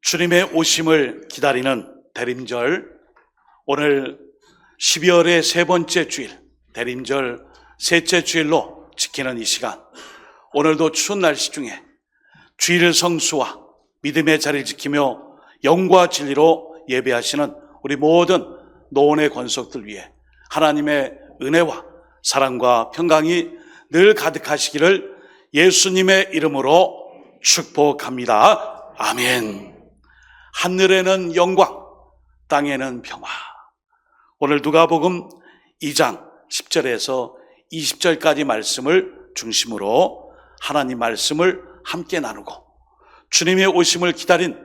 주님의 오심을 기다리는 대림절, 오늘 12월의 세 번째 주일, 대림절 셋째 주일로 지키는 이 시간, 오늘도 추운 날씨 중에 주일 성수와 믿음의 자리를 지키며 영과 진리로 예배하시는 우리 모든 노원의 권속들 위해 하나님의 은혜와 사랑과 평강이 늘 가득하시기를 예수님의 이름으로 축복합니다. 아멘. 하늘에는 영광, 땅에는 평화. 오늘 누가복음 2장 10절에서 20절까지 말씀을 중심으로 하나님 말씀을 함께 나누고 주님의 오심을 기다린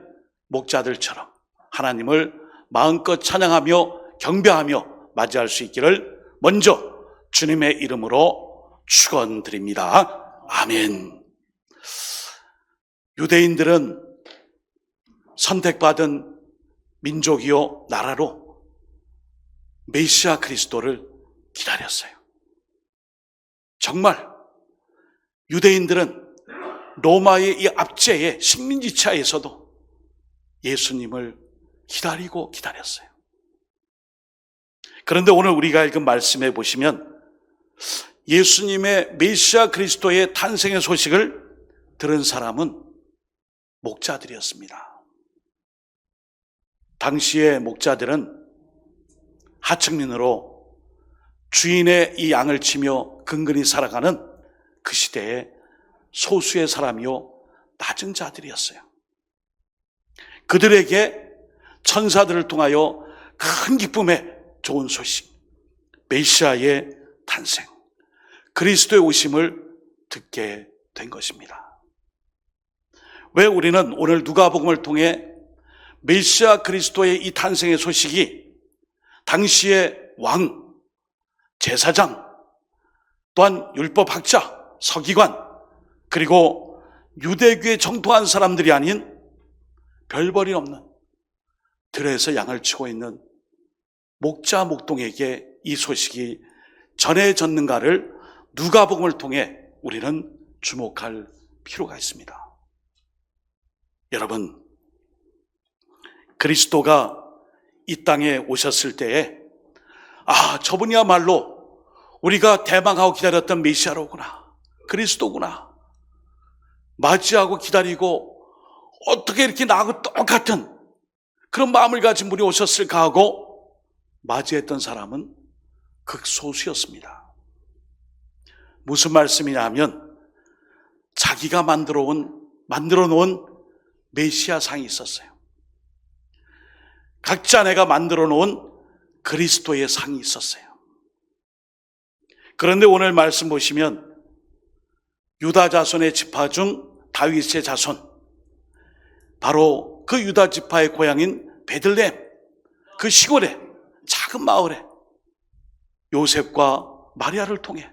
목자들처럼 하나님을 마음껏 찬양하며 경배하며 맞이할 수 있기를 먼저 주님의 이름으로 축원드립니다. 아멘. 유대인들은 선택받은 민족이요 나라로 메시아 그리스도를 기다렸어요. 정말 유대인들은 로마의 이 압제의 식민지차에서도 예수님을 기다리고 기다렸어요. 그런데 오늘 우리가 읽은 말씀에 보시면 예수님의 메시아 그리스도의 탄생의 소식을 들은 사람은 목자들이었습니다. 당시의 목자들은 하층민으로 주인의 이 양을 치며 근근히 살아가는 그 시대의 소수의 사람이요 낮은 자들이었어요. 그들에게 천사들을 통하여 큰 기쁨의 좋은 소식, 메시아의 탄생, 그리스도의 오심을 듣게 된 것입니다. 왜 우리는 오늘 누가복음을 통해 메시아 그리스도의 이 탄생의 소식이 당시의 왕, 제사장, 또한 율법학자, 서기관, 그리고 유대교에 정통한 사람들이 아닌 별벌이 없는 들에서 양을 치고 있는 목자 목동에게 이 소식이 전해졌는가를 누가복음을 통해 우리는 주목할 필요가 있습니다. 여러분, 그리스도가 이 땅에 오셨을 때에 저분이야말로 우리가 대망하고 기다렸던 메시아로구나, 그리스도구나, 맞이하고 기다리고 어떻게 이렇게 나하고 똑같은 그런 마음을 가진 분이 오셨을까 하고 맞이했던 사람은 극소수였습니다. 무슨 말씀이냐 하면 자기가 만들어 놓은 메시아상이 있었어요. 각자 내가 만들어 놓은 그리스도의 상이 있었어요. 그런데 오늘 말씀 보시면 유다 자손의 지파 중 다윗의 자손, 바로 그 유다 지파의 고향인 베들레헴, 그 시골에 작은 마을에 요셉과 마리아를 통해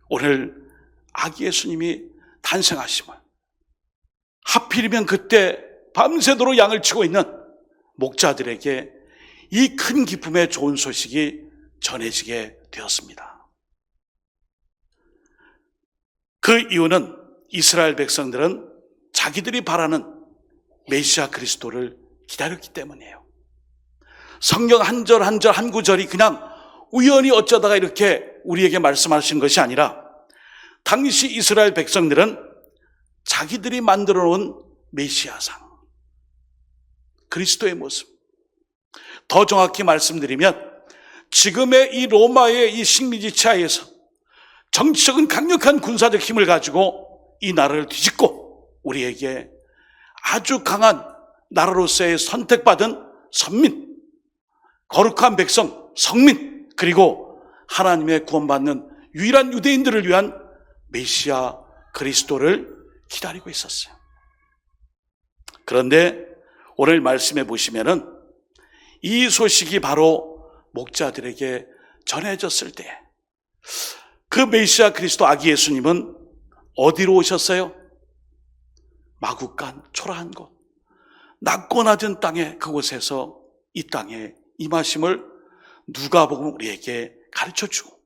오늘 아기 예수님이 탄생하심을, 하필이면 그때 밤새도록 양을 치고 있는 목자들에게 이 큰 기쁨의 좋은 소식이 전해지게 되었습니다. 그 이유는 이스라엘 백성들은 자기들이 바라는 메시아 그리스도를 기다렸기 때문이에요. 성경 한 절 한 절 한 구절이 그냥 우연히 어쩌다가 이렇게 우리에게 말씀하신 것이 아니라 당시 이스라엘 백성들은 자기들이 만들어 놓은 메시아상, 그리스도의 모습, 더 정확히 말씀드리면 지금의 이 로마의 이 식민지차에서 정치적인 강력한 군사적 힘을 가지고 이 나라를 뒤집고 우리에게 아주 강한 나라로서의 선택받은 선민, 거룩한 백성, 성민, 그리고 하나님의 구원받는 유일한 유대인들을 위한 메시아 그리스도를 기다리고 있었어요. 그런데 오늘 말씀해 보시면은 이 소식이 바로 목자들에게 전해졌을 때 그 메시아 그리스도 아기 예수님은 어디로 오셨어요? 마구간 초라한 곳, 낮고 낮은 땅에, 그곳에서 이 땅에 임하심을 누가복음 우리에게 가르쳐주고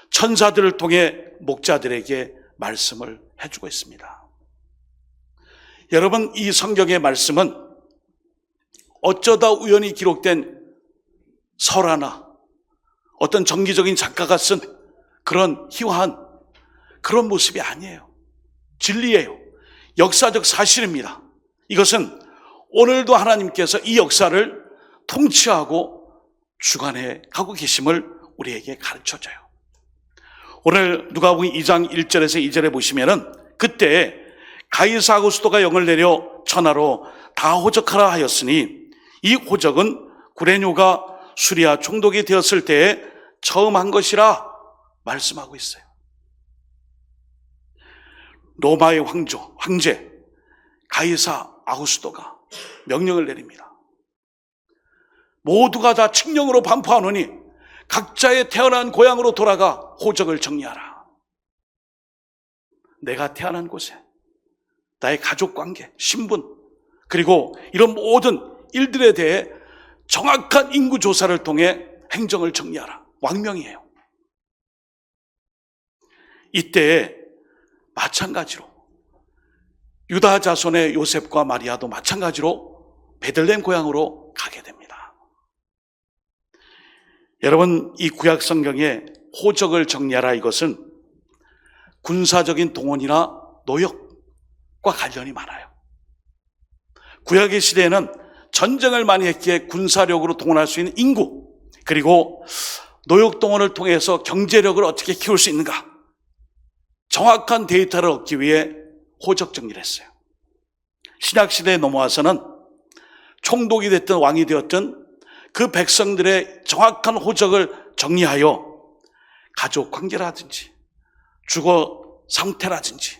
천사들을 통해 목자들에게 말씀을 해주고 있습니다. 여러분, 이 성경의 말씀은 어쩌다 우연히 기록된 설화나 어떤 정기적인 작가가 쓴 그런 희화한 그런 모습이 아니에요. 진리예요. 역사적 사실입니다. 이것은 오늘도 하나님께서 이 역사를 통치하고 주관해 가고 계심을 우리에게 가르쳐줘요. 오늘 누가복음 2장 1절에서 2절에 보시면은 그때 가이사 아구스토가 영을 내려 천하로 다 호적하라 하였으니 이 호적은 구레뇨가 수리아 총독이 되었을 때에 처음 한 것이라 말씀하고 있어요. 로마의 황제 가이사 아구스토가 명령을 내립니다. 모두가 다 칙령으로 반포하노니 각자의 태어난 고향으로 돌아가 호적을 정리하라. 내가 태어난 곳에 나의 가족관계, 신분, 그리고 이런 모든 일들에 대해 정확한 인구조사를 통해 행정을 정리하라. 왕명이에요. 이때 마찬가지로 유다 자손의 요셉과 마리아도 마찬가지로 베들레헴 고향으로 가게 됩니다. 여러분, 이 구약 성경에 호적을 정리하라 이것은 군사적인 동원이나 노역과 관련이 많아요. 구약의 시대에는 전쟁을 많이 했기에 군사력으로 동원할 수 있는 인구, 그리고 노역 동원을 통해서 경제력을 어떻게 키울 수 있는가, 정확한 데이터를 얻기 위해 호적 정리를 했어요. 신약시대에 넘어와서는 총독이 됐든 왕이 되었든 그 백성들의 정확한 호적을 정리하여 가족 관계라든지 주거 상태라든지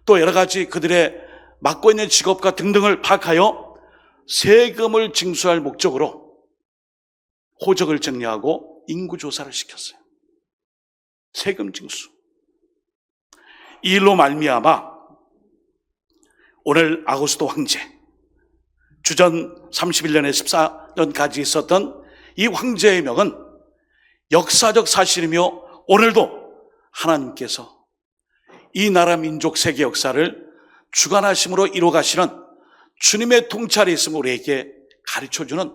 또 여러 가지 그들의 맡고 있는 직업과 등등을 파악하여 세금을 징수할 목적으로 호적을 정리하고 인구조사를 시켰어요. 세금 징수. 이 일로 말미암아 오늘 아구스토 황제, 주전 31년에 14년까지 있었던 이 황제의 명은 역사적 사실이며 오늘도 하나님께서 이 나라 민족 세계 역사를 주관하심으로 이루어가시는 주님의 통찰이 있음을 우리에게 가르쳐주는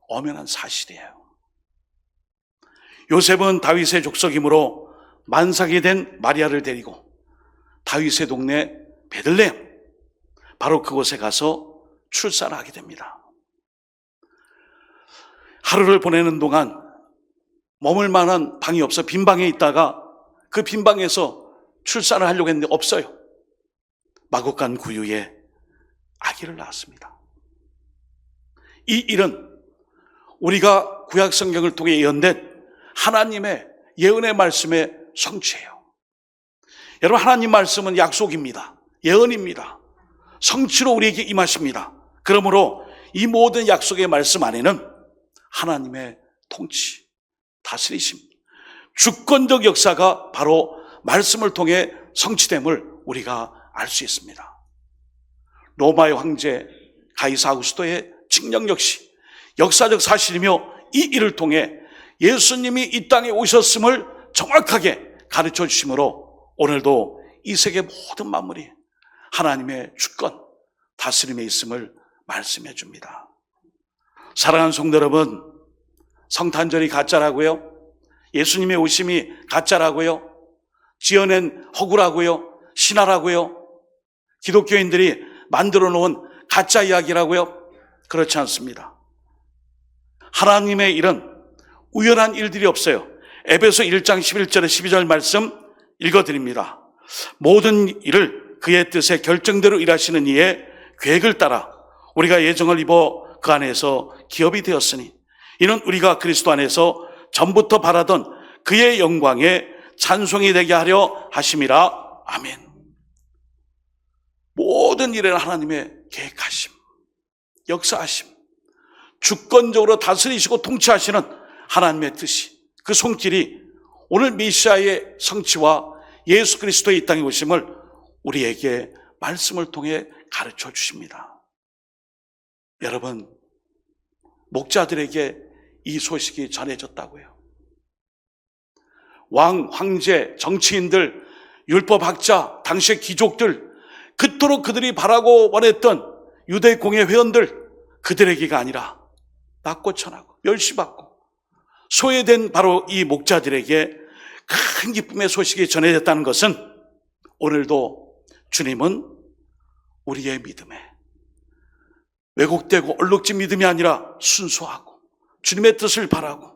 엄연한 사실이에요. 요셉은 다윗의 족속이므로 만삭이 된 마리아를 데리고 다윗의 동네 베들레헴, 바로 그곳에 가서 출산을 하게 됩니다. 하루를 보내는 동안 머물 만한 방이 없어 빈방에 있다가 그 빈방에서 출산을 하려고 했는데 없어요. 마구간 구유에 아기를 낳았습니다. 이 일은 우리가 구약 성경을 통해 예언된 하나님의 예언의 말씀의 성취예요. 여러분, 하나님 말씀은 약속입니다. 예언입니다. 성취로 우리에게 임하십니다. 그러므로 이 모든 약속의 말씀 안에는 하나님의 통치, 다스리심, 주권적 역사가 바로 말씀을 통해 성취됨을 우리가 알 수 있습니다. 로마의 황제 가이사 아구스토의 칙령 역시 역사적 사실이며 이 일을 통해 예수님이 이 땅에 오셨음을 정확하게 가르쳐 주심으로 오늘도 이 세계 모든 만물이 하나님의 주권, 다스림에 있음을 말씀해 줍니다. 사랑하는 성도 여러분, 성탄절이 가짜라고요? 예수님의 오심이 가짜라고요? 지어낸 허구라고요? 신화라고요? 기독교인들이 만들어 놓은 가짜 이야기라고요? 그렇지 않습니다. 하나님의 일은 우연한 일들이 없어요. 에베소 1장 11절에 12절 말씀 읽어드립니다. 모든 일을 그의 뜻에 결정대로 일하시는 이의 계획을 따라 우리가 예정을 입어 그 안에서 기업이 되었으니 이는 우리가 그리스도 안에서 전부터 바라던 그의 영광에 찬송이 되게 하려 하심이라. 아멘. 모든 일에는 하나님의 계획하심, 역사하심, 주권적으로 다스리시고 통치하시는 하나님의 뜻이, 그 손길이 오늘 메시아의 성취와 예수 그리스도의 이 땅에 오심을 우리에게 말씀을 통해 가르쳐 주십니다. 여러분, 목자들에게 이 소식이 전해졌다고요. 왕, 황제, 정치인들, 율법학자, 당시의 귀족들, 그토록 그들이 바라고 원했던 유대 공회 회원들, 그들에게가 아니라 낮고 천하고 멸시받고 소외된 바로 이 목자들에게 큰 기쁨의 소식이 전해졌다는 것은 오늘도 주님은 우리의 믿음에 왜곡되고 얼룩진 믿음이 아니라 순수하고 주님의 뜻을 바라고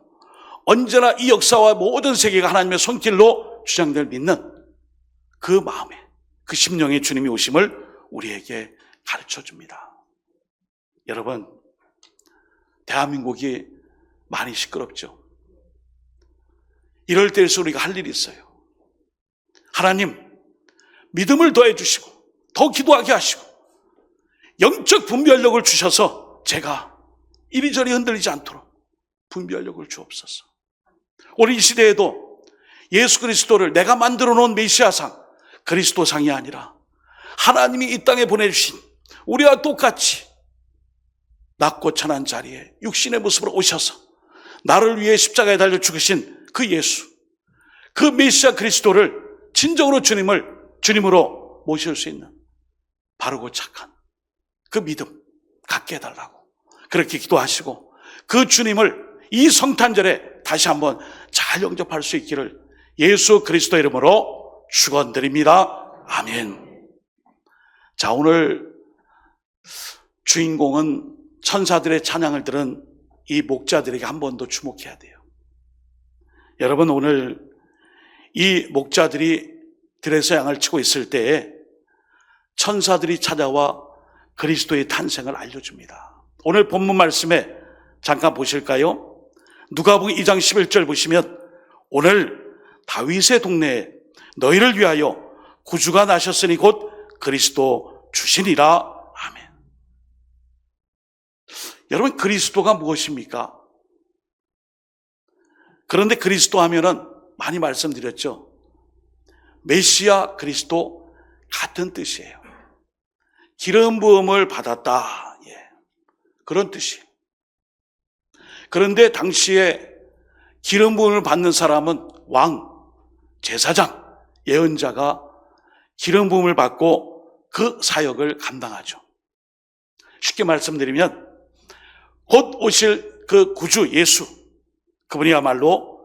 언제나 이 역사와 모든 세계가 하나님의 손길로 주장될 믿는 그 마음에 그 심령에 주님이 오심을 우리에게 가르쳐줍니다. 여러분, 대한민국이 많이 시끄럽죠. 이럴 때일수록 우리가 할 일이 있어요. 하나님, 믿음을 더해 주시고 더 기도하게 하시고 영적 분별력을 주셔서 제가 이리저리 흔들리지 않도록 분별력을 주옵소서. 우리 이 시대에도 예수 그리스도를 내가 만들어 놓은 메시아상, 그리스도상이 아니라 하나님이 이 땅에 보내주신 우리와 똑같이 낮고 천한 자리에 육신의 모습으로 오셔서 나를 위해 십자가에 달려 죽으신 그 예수, 그 메시아 그리스도를 진정으로 주님으로 모실 수 있는 바르고 착한 그 믿음 갖게 해달라고 그렇게 기도하시고 그 주님을 이 성탄절에 다시 한번 잘 영접할 수 있기를 예수 그리스도 이름으로 축원드립니다. 아멘. 자, 오늘 주인공은 천사들의 찬양을 들은 이 목자들에게 한 번 더 주목해야 돼요. 여러분, 오늘 이 목자들이 들에서 양을 치고 있을 때에 천사들이 찾아와 그리스도의 탄생을 알려줍니다. 오늘 본문 말씀에 잠깐 보실까요? 누가복음 2장 11절 보시면 오늘 다윗의 동네에 너희를 위하여 구주가 나셨으니 곧 그리스도 주시니라. 아멘. 여러분, 그리스도가 무엇입니까? 그런데 그리스도 하면은 많이 말씀드렸죠. 메시아 그리스도 같은 뜻이에요. 기름 부음을 받았다. 예. 그런 뜻이에요. 그런데 당시에 기름 부음을 받는 사람은 왕, 제사장, 예언자가 기름 부음을 받고 그 사역을 감당하죠. 쉽게 말씀드리면 곧 오실 그 구주 예수, 그분이야말로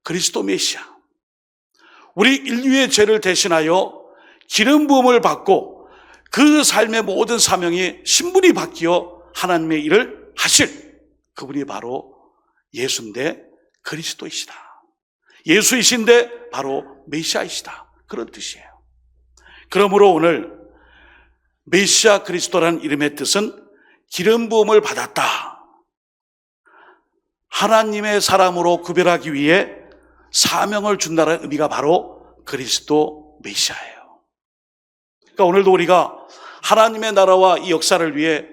그리스도 메시아, 우리 인류의 죄를 대신하여 기름 부음을 받고 그 삶의 모든 사명이 신분이 바뀌어 하나님의 일을 하실 그분이 바로 예수인데 그리스도이시다. 예수이신데 바로 메시아이시다. 그런 뜻이에요. 그러므로 오늘 메시아 그리스도라는 이름의 뜻은 기름 부음을 받았다. 하나님의 사람으로 구별하기 위해 사명을 준다는 의미가 바로 그리스도 메시아예요. 그러니까 오늘도 우리가 하나님의 나라와 이 역사를 위해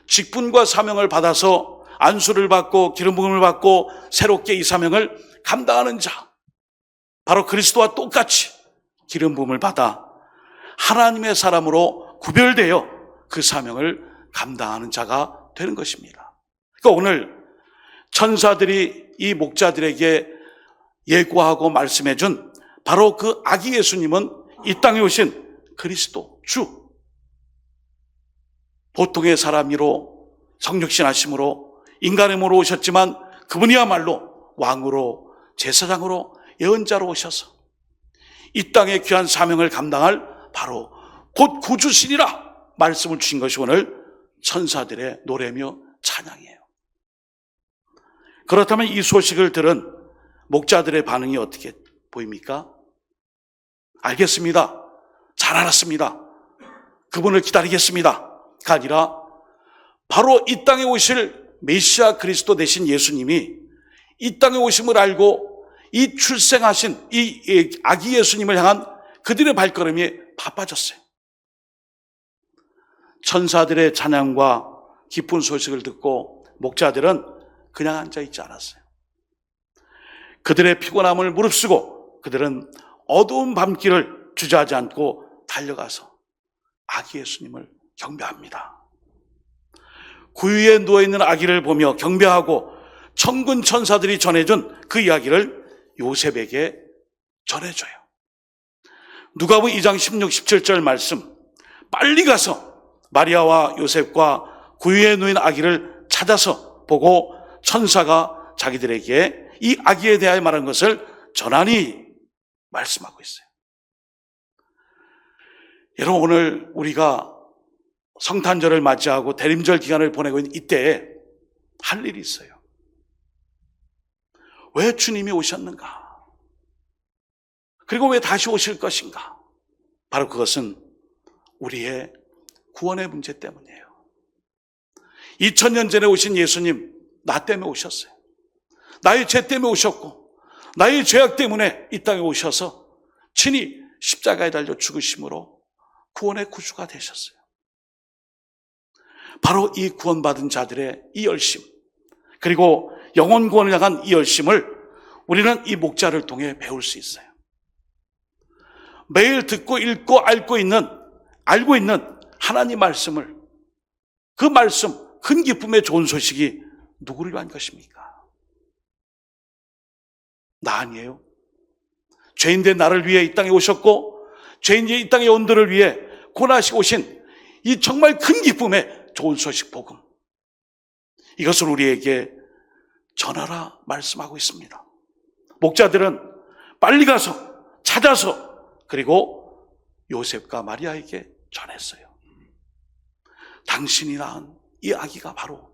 직분과 사명을 받아서 안수를 받고 기름 부음을 받고 새롭게 이 사명을 감당하는 자, 바로 그리스도와 똑같이 기름 부음을 받아 하나님의 사람으로 구별되어 그 사명을 감당하는 자가 되는 것입니다. 그러니까 오늘 천사들이 이 목자들에게 예고하고 말씀해준 바로 그 아기 예수님은 이 땅에 오신 그리스도, 주. 보통의 사람이로 성육신하심으로 인간의 몸으로 오셨지만 그분이야말로 왕으로, 제사장으로, 예언자로 오셔서 이 땅의 귀한 사명을 감당할 바로 곧 구주시리라 말씀을 주신 것이 오늘 천사들의 노래며 찬양이에요. 그렇다면 이 소식을 들은 목자들의 반응이 어떻게 보입니까? 알겠습니다. 잘 알았습니다. 그분을 기다리겠습니다. 가 아니라 바로 이 땅에 오실 메시아 그리스도 되신 예수님이 이 땅에 오심을 알고 이 출생하신 이 아기 예수님을 향한 그들의 발걸음이 바빠졌어요. 천사들의 찬양과 기쁜 소식을 듣고 목자들은 그냥 앉아있지 않았어요. 그들의 피곤함을 무릅쓰고 그들은 어두운 밤길을 주저하지 않고 달려가서 아기 예수님을 경배합니다. 구유에 누워있는 아기를 보며 경배하고 천군 천사들이 전해준 그 이야기를 요셉에게 전해줘요. 누가복음 2장 16, 17절 말씀, 빨리 가서 마리아와 요셉과 구유에 누인 아기를 찾아서 보고 천사가 자기들에게 이 아기에 대하여 말한 것을 전하니 말씀하고 있어요. 여러분, 오늘 우리가 성탄절을 맞이하고 대림절 기간을 보내고 있는 이때에 할 일이 있어요. 왜 주님이 오셨는가? 그리고 왜 다시 오실 것인가? 바로 그것은 우리의 구원의 문제 때문이에요. 2000년 전에 오신 예수님, 나 때문에 오셨어요. 나의 죄 때문에 오셨고 나의 죄악 때문에 이 땅에 오셔서 친히 십자가에 달려 죽으심으로 구원의 구주가 되셨어요. 바로 이 구원받은 자들의 이 열심, 그리고 영혼 구원을 향한 이 열심을 우리는 이 목자를 통해 배울 수 있어요. 매일 듣고 읽고 알고 있는 하나님 말씀을, 그 말씀, 큰 기쁨의 좋은 소식이 누구를 위한 것입니까? 나 아니에요. 죄인된 나를 위해 이 땅에 오셨고 죄인의 이 땅의 온들을 위해 고난하시고 오신 이 정말 큰 기쁨의 좋은 소식 복음, 이것을 우리에게 전하라 말씀하고 있습니다. 목자들은 빨리 가서 찾아서 그리고 요셉과 마리아에게 전했어요. 당신이 낳은 이 아기가 바로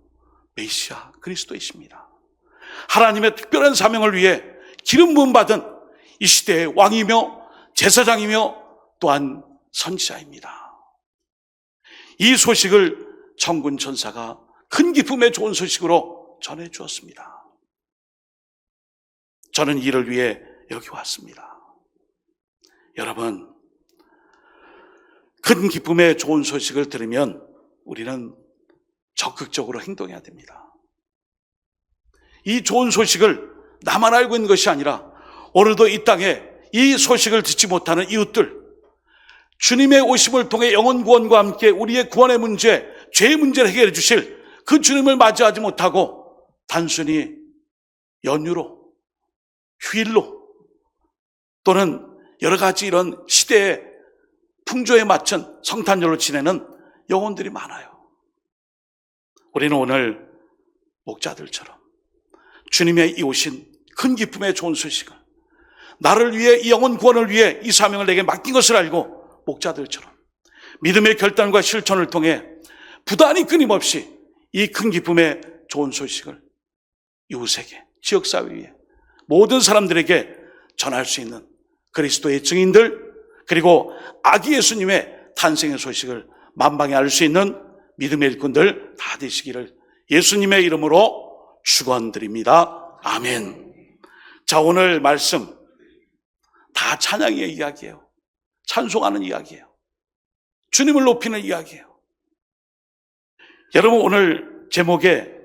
메시아 그리스도이십니다. 하나님의 특별한 사명을 위해 기름 부음 받은 이 시대의 왕이며 제사장이며 또한 선지자입니다. 이 소식을 천군 천사가 큰 기쁨의 좋은 소식으로 전해 주었습니다. 저는 이를 위해 여기 왔습니다. 여러분, 큰 기쁨의 좋은 소식을 들으면 우리는 적극적으로 행동해야 됩니다. 이 좋은 소식을 나만 알고 있는 것이 아니라 오늘도 이 땅에 이 소식을 듣지 못하는 이웃들, 주님의 오심을 통해 영혼 구원과 함께 우리의 구원의 문제, 죄의 문제를 해결해 주실 그 주님을 맞이하지 못하고 단순히 연휴로, 휴일로 또는 여러 가지 이런 시대의 풍조에 맞춘 성탄절로 지내는 영혼들이 많아요. 우리는 오늘 목자들처럼 주님의 이 오신 큰 기쁨의 좋은 소식을, 나를 위해 이 영혼 구원을 위해 이 사명을 내게 맡긴 것을 알고 목자들처럼 믿음의 결단과 실천을 통해 부단히 끊임없이 이 큰 기쁨의 좋은 소식을 이웃에게, 지역사회 위에 모든 사람들에게 전할 수 있는 그리스도의 증인들, 그리고 아기 예수님의 탄생의 소식을 만방에 알 수 있는 믿음의 일꾼들 다 되시기를 예수님의 이름으로 축원드립니다. 아멘. 자, 오늘 말씀 다 찬양의 이야기예요. 찬송하는 이야기예요. 주님을 높이는 이야기예요. 여러분, 오늘 제목에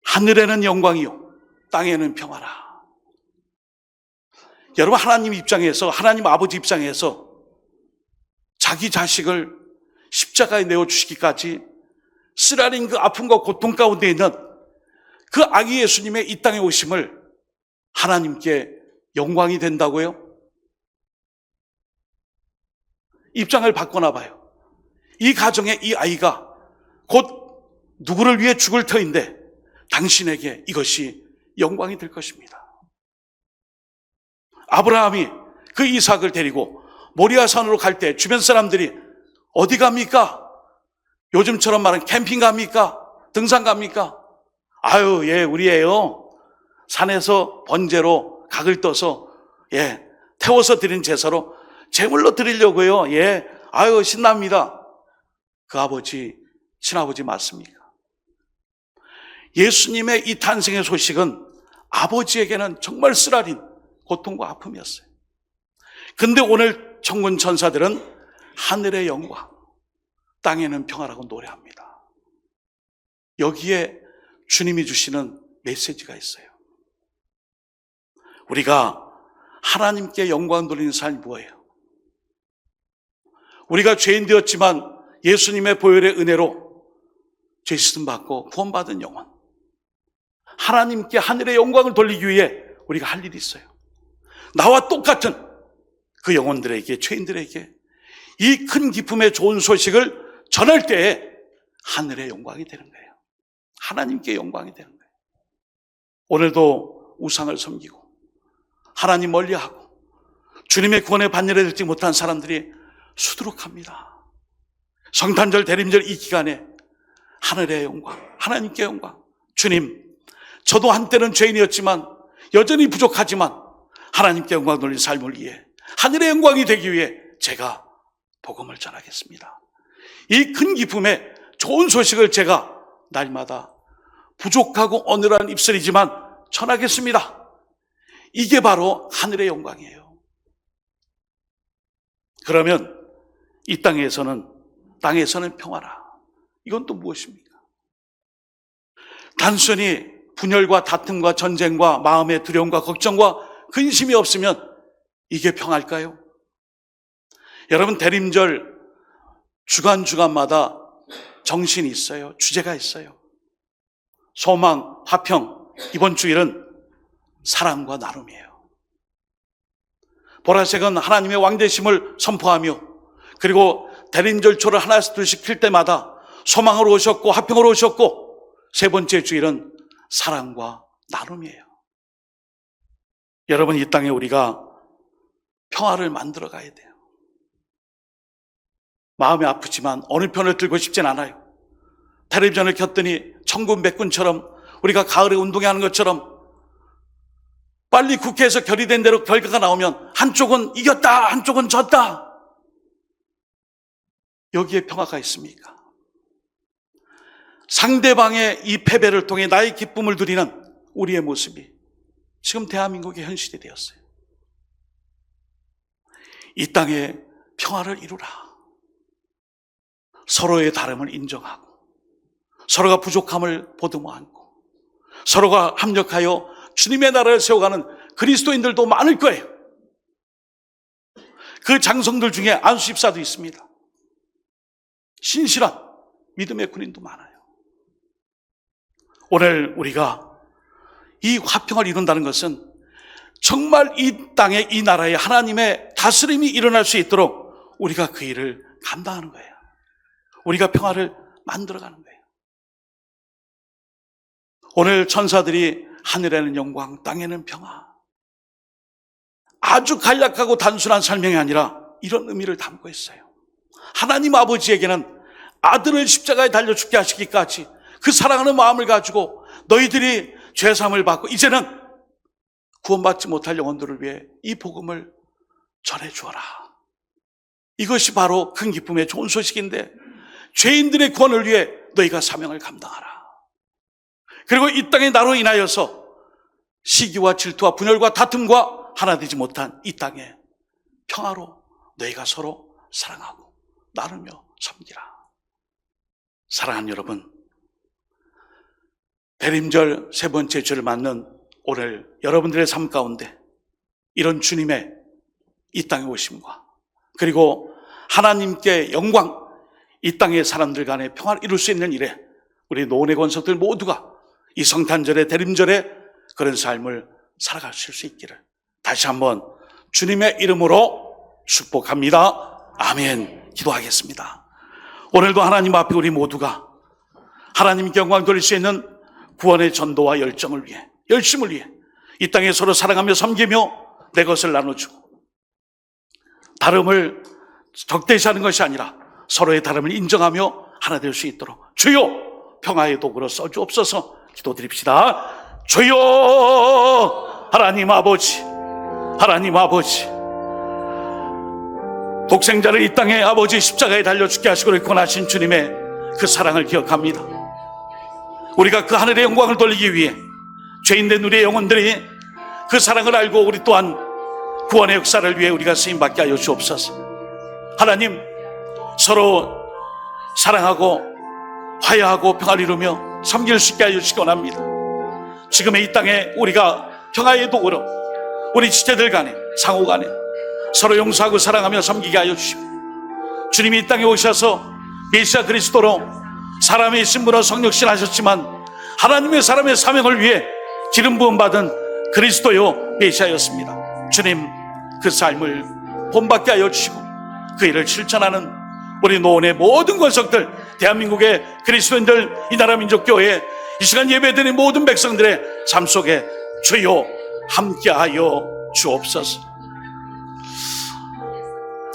하늘에는 영광이요 땅에는 평화라. 여러분, 하나님 입장에서, 하나님 아버지 입장에서 자기 자식을 십자가에 내어주시기까지 쓰라린 그 아픔과 고통 가운데 있는 그 아기 예수님의 이 땅에 오심을 하나님께 영광이 된다고요? 입장을 바꿔나 봐요. 이 가정의 이 아이가 곧 누구를 위해 죽을 터인데 당신에게 이것이 영광이 될 것입니다. 아브라함이 그 이삭을 데리고 모리아 산으로 갈 때 주변 사람들이 어디 갑니까? 요즘처럼 말하는 캠핑 갑니까? 등산 갑니까? 아유, 예, 우리예요. 산에서 번제로 각을 떠서, 예, 태워서 드린 제사로 제물로 드리려고요. 예, 아유, 신납니다. 그 아버지, 친아버지 맞습니까? 예수님의 이 탄생의 소식은 아버지에게는 정말 쓰라린 고통과 아픔이었어요. 근데 오늘 천군 천사들은 하늘의 영광, 땅에는 평화라고 노래합니다. 여기에 주님이 주시는 메시지가 있어요. 우리가 하나님께 영광 돌리는 삶이 뭐예요? 우리가 죄인 되었지만 예수님의 보혈의 은혜로 죄 씻음 받고 구원받은 영혼, 하나님께 하늘의 영광을 돌리기 위해 우리가 할 일이 있어요. 나와 똑같은 그 영혼들에게, 죄인들에게 이 큰 기쁨의 좋은 소식을 전할 때에 하늘의 영광이 되는 거예요. 하나님께 영광이 되는 거예요. 오늘도 우상을 섬기고 하나님 멀리하고 주님의 구원의 반열에 들지 못한 사람들이 수두룩합니다. 성탄절, 대림절 이 기간에 하늘의 영광, 하나님께 영광. 주님, 저도 한때는 죄인이었지만 여전히 부족하지만 하나님께 영광 돌린 삶을 위해, 하늘의 영광이 되기 위해 제가 복음을 전하겠습니다. 이 큰 기쁨의 좋은 소식을 제가 날마다 부족하고 어눌한 입술이지만 전하겠습니다. 이게 바로 하늘의 영광이에요. 그러면 이 땅에서는 평화라. 이건 또 무엇입니까? 단순히 분열과 다툼과 전쟁과 마음의 두려움과 걱정과 근심이 없으면 이게 평화일까요? 여러분, 대림절 주간마다 정신이 있어요. 주제가 있어요. 소망, 화평. 이번 주일은 사랑과 나눔이에요. 보라색은 하나님의 왕되심을 선포하며, 그리고 대림절초를 하나씩 둘씩 필 때마다 소망으로 오셨고 화평으로 오셨고, 세 번째 주일은 사랑과 나눔이에요. 여러분, 이 땅에 우리가 평화를 만들어 가야 돼요. 마음이 아프지만 어느 편을 들고 싶진 않아요. 텔레비전을 켰더니 천군 백군처럼, 우리가 가을에 운동회하는 것처럼 빨리 국회에서 결의된 대로 결과가 나오면 한쪽은 이겼다, 한쪽은 졌다. 여기에 평화가 있습니까? 상대방의 이 패배를 통해 나의 기쁨을 누리는 우리의 모습이 지금 대한민국의 현실이 되었어요. 이 땅에 평화를 이루라. 서로의 다름을 인정하고, 서로가 부족함을 보듬어 안고, 서로가 합력하여 주님의 나라를 세워가는 그리스도인들도 많을 거예요. 그 장성들 중에 안수 집사도 있습니다. 신실한 믿음의 군인도 많아요. 오늘 우리가 이 화평을 이룬다는 것은 정말 이 땅에, 이 나라에 하나님의 다스림이 일어날 수 있도록 우리가 그 일을 감당하는 거예요. 우리가 평화를 만들어가는 거예요. 오늘 천사들이 하늘에는 영광, 땅에는 평화, 아주 간략하고 단순한 설명이 아니라 이런 의미를 담고 있어요. 하나님 아버지에게는 아들을 십자가에 달려 죽게 하시기까지 그 사랑하는 마음을 가지고 너희들이 죄사함을 받고 이제는 구원받지 못할 영혼들을 위해 이 복음을 전해주어라. 이것이 바로 큰 기쁨의 좋은 소식인데, 죄인들의 구원을 위해 너희가 사명을 감당하라. 그리고 이 땅에 나로 인하여서 시기와 질투와 분열과 다툼과 하나 되지 못한 이 땅에 평화로 너희가 서로 사랑하고 나누며 섬기라. 사랑하는 여러분, 대림절 세 번째 주를 맞는 오늘 여러분들의 삶 가운데 이런 주님의 이 땅에 오심과, 그리고 하나님께 영광, 이 땅의 사람들 간에 평화를 이룰 수 있는 일에 우리 노원의 권속들 모두가 이 성탄절에, 대림절에 그런 삶을 살아갈 수 있기를 다시 한번 주님의 이름으로 축복합니다. 아멘. 기도하겠습니다. 오늘도 하나님 앞에 우리 모두가 하나님께 영광 돌릴 수 있는 구원의 전도와 열정을 위해, 열심을 위해 이 땅에 서로 사랑하며 섬기며 내 것을 나눠주고, 다름을 적대시하는 것이 아니라 서로의 다름을 인정하며 하나 될 수 있도록 주여 평화의 도구로 써주옵소서. 기도드립시다. 주여 하나님 아버지, 하나님 아버지, 독생자를 이 땅에 아버지 십자가에 달려 죽게 하시고 구원하신 주님의 그 사랑을 기억합니다. 우리가 그 하늘의 영광을 돌리기 위해 죄인된 우리의 영혼들이 그 사랑을 알고 우리 또한 구원의 역사를 위해 우리가 쓰임받게 하여 주옵소서. 하나님, 서로 사랑하고 화해하고 평화를 이루며 섬길 수 있게 하여 주시기 원합니다. 지금의 이 땅에 우리가 평화의 도구로 우리 지체들 간에, 상호 간에 서로 용서하고 사랑하며 섬기게 하여 주시고, 주님이 이 땅에 오셔서 메시아 그리스도로 사람의 신분으로 성육신 하셨지만 하나님의 사람의 사명을 위해 기름 부음 받은 그리스도요 메시아였습니다. 주님, 그 삶을 본받게 하여 주시고 그 일을 실천하는 우리 노원의 모든 권속들, 대한민국의 그리스도인들, 이 나라 민족교회 이 시간 예배드린 모든 백성들의 삶 속에 주여 함께하여 주옵소서.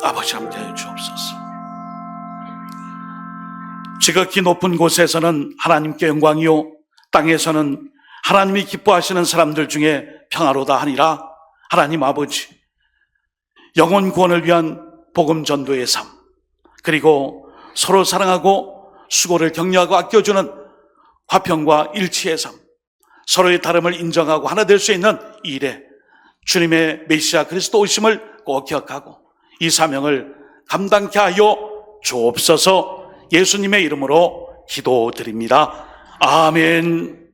아버지 함께하여 주옵소서. 지극히 높은 곳에서는 하나님께 영광이요 땅에서는 하나님이 기뻐하시는 사람들 중에 평화로다 하니라. 하나님 아버지, 영혼 구원을 위한 복음 전도의 삶, 그리고 서로 사랑하고 수고를 격려하고 아껴주는 화평과 일치의 삶, 서로의 다름을 인정하고 하나 될 수 있는 이 일에 주님의 메시아 그리스도 오심을 꼭 기억하고 이 사명을 감당케 하여 주옵소서. 예수님의 이름으로 기도드립니다. 아멘.